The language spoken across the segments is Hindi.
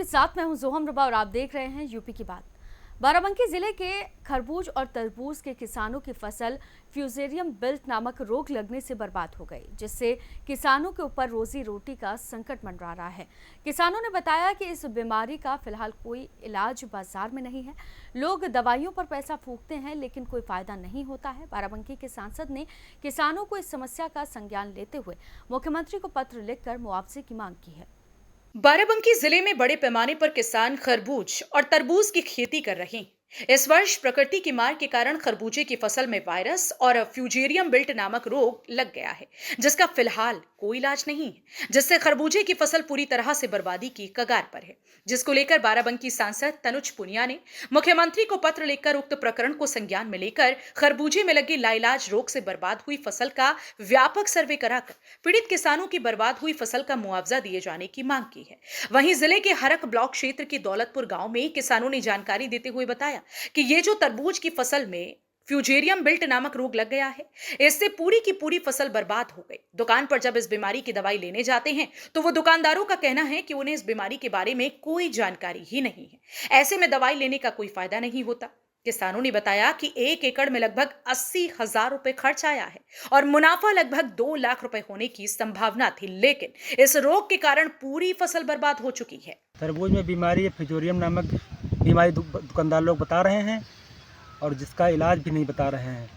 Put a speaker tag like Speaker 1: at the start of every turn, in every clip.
Speaker 1: साथ मैं हूं जोहम रबा और आप देख रहे हैं यूपी की बात। बाराबंकी जिले के खरबूज और तरबूज के किसानों की फसल फ्यूजेरियम बिल्ट नामक रोग लगने से बर्बाद हो गई, जिससे किसानों के ऊपर रोजी रोटी का संकट मंडरा रहा है। किसानों ने बताया कि इस बीमारी का फिलहाल कोई इलाज बाजार में नहीं है। लोग दवाइयों पर पैसा फूंकते हैं लेकिन कोई फायदा नहीं होता है। बाराबंकी के सांसद ने किसानों को इस समस्या का संज्ञान लेते हुए मुख्यमंत्री को पत्र लिखकर मुआवजे की मांग की है।
Speaker 2: बाराबंकी जिले में बड़े पैमाने पर किसान खरबूज और तरबूज की खेती कर रहे हैं। इस वर्ष प्रकृति की मार के कारण खरबूजे की फसल में वायरस और फ्यूजेरियम बिल्ट नामक रोग लग गया है, जिसका फिलहाल कोई इलाज नहीं है, जिससे खरबूजे की फसल पूरी तरह से बर्बादी की कगार पर है। जिसको लेकर बाराबंकी सांसद तनुज पुनिया ने मुख्यमंत्री को पत्र लिखकर उक्त प्रकरण को संज्ञान में लेकर खरबूजे में लगे लाइलाज रोग से बर्बाद हुई फसल का व्यापक सर्वे कराकर पीड़ित किसानों की बर्बाद हुई फसल का मुआवजा दिए जाने की मांग की है। वहीं जिले के हरक ब्लॉक क्षेत्र के दौलतपुर गांव में किसानों ने जानकारी देते हुए बताया कि ये जो तरबूज की फसल में फ्यूजेरियम बिल्ट नामक रोग लग गया है, इससे पूरी की पूरी फसल बर्बाद हो गई। दुकान पर जब इस बीमारी की दवाई लेने जाते हैं तो वो दुकानदारों का कहना है कि उन्हें इस बीमारी के बारे में कोई जानकारी ही नहीं है। ऐसे में दवाई लेने का कोई फायदा नहीं होता। किसानों ने बताया कि 1 एकड़ में लगभग 80,000 रुपए खर्च आया है और मुनाफा लगभग 2 लाख रुपए होने की संभावना थी, लेकिन इस रोग के कारण पूरी फसल बर्बाद हो चुकी है।
Speaker 3: तरबूज में बीमारी है, फ्यूजेरियम नामक बीमारी दुकानदार लोग बता रहे हैं और जिसका इलाज भी नहीं बता रहे हैं।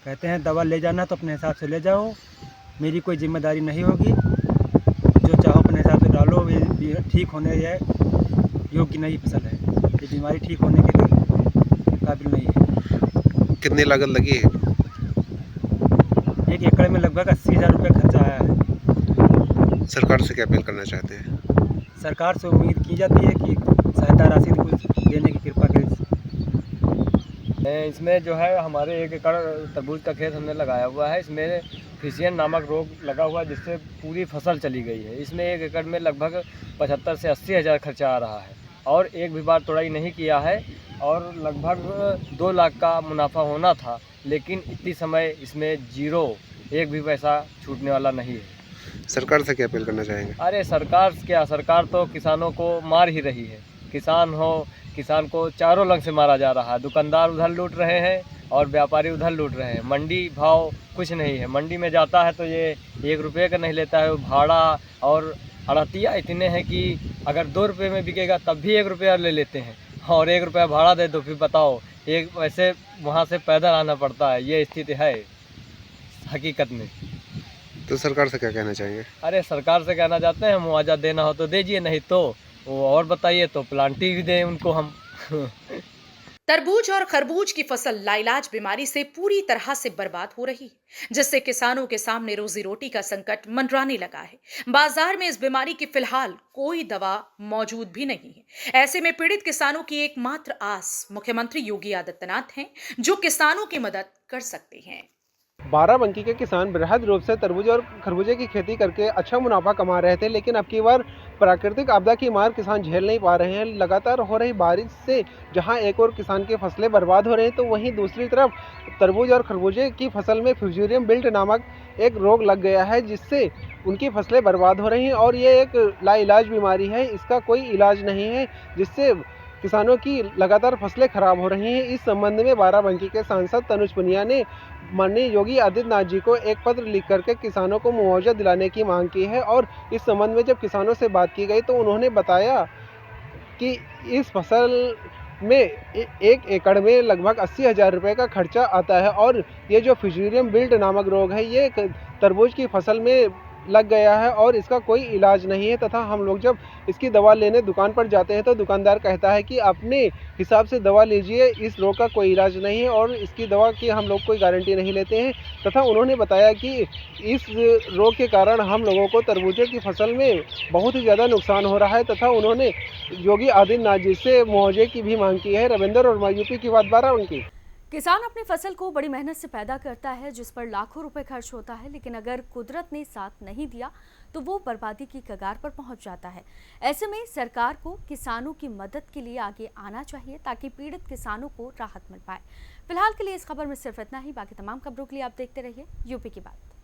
Speaker 3: कहते हैं दवा ले जाना तो अपने हिसाब से ले जाओ, मेरी कोई जिम्मेदारी नहीं होगी, जो चाहो अपने हिसाब से डालो। ये ठीक होने योग्य नहीं फसल है, ये बीमारी ठीक होने के लिए काबिल नहीं है।
Speaker 4: कितनी लागत लगी है?
Speaker 3: 1 एकड़ में लगभग 80,000 रुपये खर्चा आया है।
Speaker 4: सरकार से क्या अपील करना चाहते हैं?
Speaker 3: सरकार से उम्मीद की जाती है कि सहायता राशि कुछ देने की कृपा करें।
Speaker 5: इसमें जो है हमारे 1 एकड़ तरबूज का खेत हमने लगाया हुआ है। इसमें फिशियन नामक रोग लगा हुआ है, जिससे पूरी फसल चली गई है। इसमें 1 एकड़ में लगभग 75 से 80 हज़ार खर्चा आ रहा है और एक भी बार तोड़ाई नहीं किया है और लगभग 2 लाख का मुनाफा होना था, लेकिन इतनी समय इसमें जीरो, एक भी पैसा छूटने वाला नहीं है।
Speaker 4: सरकार से क्या अपील करना चाहेंगे?
Speaker 5: अरे सरकार क्या, सरकार तो किसानों को मार ही रही है। किसान को चारों लंग से मारा जा रहा है। दुकानदार उधर लूट रहे हैं और व्यापारी उधर लूट रहे हैं। मंडी भाव कुछ नहीं है, मंडी में जाता है तो ये 1 रुपये का नहीं लेता है। भाड़ा और अड़तिया इतने हैं कि अगर 2 रुपये में बिकेगा तब भी 1 रुपया ले लेते हैं और 1 रुपया भाड़ा दे तो फिर बताओ, एक वैसे वहाँ से पैदल आना पड़ता है। ये स्थिति है हकीकत में।
Speaker 4: तो सरकार से क्या कहना चाहेंगे?
Speaker 5: अरे सरकार से कहना चाहते हैं मुआवजा देना हो तो दीजिए, नहीं तो वो और बताइए तो प्लांटी भी दें उनको हम।
Speaker 2: तरबूज और खरबूज की फसल लाइलाज बीमारी से पूरी तरह से बर्बाद हो रही है, जिससे किसानों के सामने रोजी रोटी का संकट मंडराने लगा है। बाजार में इस बीमारी की फिलहाल कोई दवा मौजूद भी नहीं है। ऐसे में पीड़ित किसानों की एकमात्र आस मुख्यमंत्री योगी आदित्यनाथ हैं, जो किसानों की मदद कर सकते हैं।
Speaker 6: बाराबंकी के किसान बृहद रूप से तरबूज और खरबूजे की खेती करके अच्छा मुनाफा कमा रहे थे, लेकिन अब की बार प्राकृतिक आपदा की मार किसान झेल नहीं पा रहे हैं। लगातार हो रही बारिश से जहां एक और किसान की फसलें बर्बाद हो रही हैं, तो वहीं दूसरी तरफ तरबूज और खरबूजे की फसल में फ्यूजेरियम बिल्ट नामक एक रोग लग गया है, जिससे उनकी फसलें बर्बाद हो रही हैं और ये एक लाइलाज बीमारी है, इसका कोई इलाज नहीं है, जिससे किसानों की लगातार फसलें खराब हो रही हैं। इस संबंध में बाराबंकी के सांसद तनुज पुनिया ने माननीय योगी आदित्यनाथ जी को एक पत्र लिख करके किसानों को मुआवजा दिलाने की मांग की है और इस संबंध में जब किसानों से बात की गई तो उन्होंने बताया कि इस फसल में 1 एकड़ में लगभग 80,000 रुपये का खर्चा आता है और ये जो फ्यूजेरियम बिल्ट नामक रोग है ये तरबूज की फसल में लग गया है और इसका कोई इलाज नहीं है, तथा हम लोग जब इसकी दवा लेने दुकान पर जाते हैं तो दुकानदार कहता है कि अपने हिसाब से दवा लीजिए, इस रोग का कोई इलाज नहीं है और इसकी दवा की हम लोग कोई गारंटी नहीं लेते हैं। तथा उन्होंने बताया कि इस रोग के कारण हम लोगों को तरबूजे की फसल में बहुत ही ज़्यादा नुकसान हो रहा है, तथा उन्होंने योगी आदित्यनाथ जी से मुआवजे की भी मांग की है। रविंद्र और यूपी की बात बाराबंकी।
Speaker 1: किसान अपनी फसल को बड़ी मेहनत से पैदा करता है, जिस पर लाखों रुपए खर्च होता है, लेकिन अगर कुदरत ने साथ नहीं दिया तो वो बर्बादी की कगार पर पहुंच जाता है। ऐसे में सरकार को किसानों की मदद के लिए आगे आना चाहिए ताकि पीड़ित किसानों को राहत मिल पाए। फिलहाल के लिए इस खबर में सिर्फ इतना ही। बाकी तमाम खबरों के लिए आप देखते रहिए यूपी की बात।